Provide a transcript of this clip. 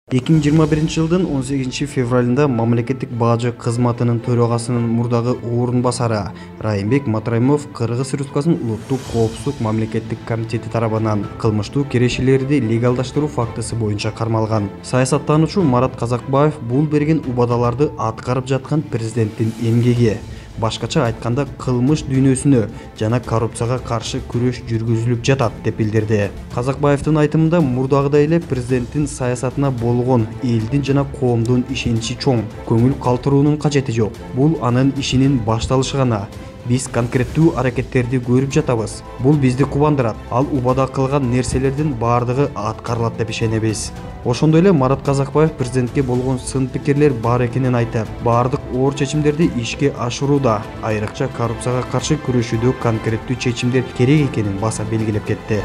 2021 жылдын 18 февралында мамлекеттик бажы кызматынын төрагасынын мурдагы орун басары Райымбек Матраимов Кыргыз Республикасынын улуттук коопсуздук мамлекеттик комитети тарабынан кылмыштуу керешелерди легалдаштыруу фактысы боюнча кармалган. Саясаттануучу Марат Казакбаев бул берген убадаларды аткарып жаткан президенттин эмгеги. Башкача айтканда кылмыш дүйнөсүнө жана коррупцияга каршы күрөш жүргүзүлүп жатат деп билдирди. Казакбаевдин айтымында мурдагыдай эле президенттин саясатына болгон элдин жана коомдун ишеничи чоң, көңүл калтыруунун кажети жок. Бул анын ишинин башталышы гана. Биз конкреттүү аракеттерди көрүп жатабыз. Бул бизди кубандырат. Ал убада кылган нерселердин бардыгы аткарылат деп ишенебиз. Ошондой эле Марат Казакбаев президентке болгон сын пикирлер бар экенин айтып, бардык оор чечимдерди ишке ашырууда, айрыкча коррупцияга каршы күрөшүүдө конкреттүү чечимдер керек экенин баса белгилеп кетти.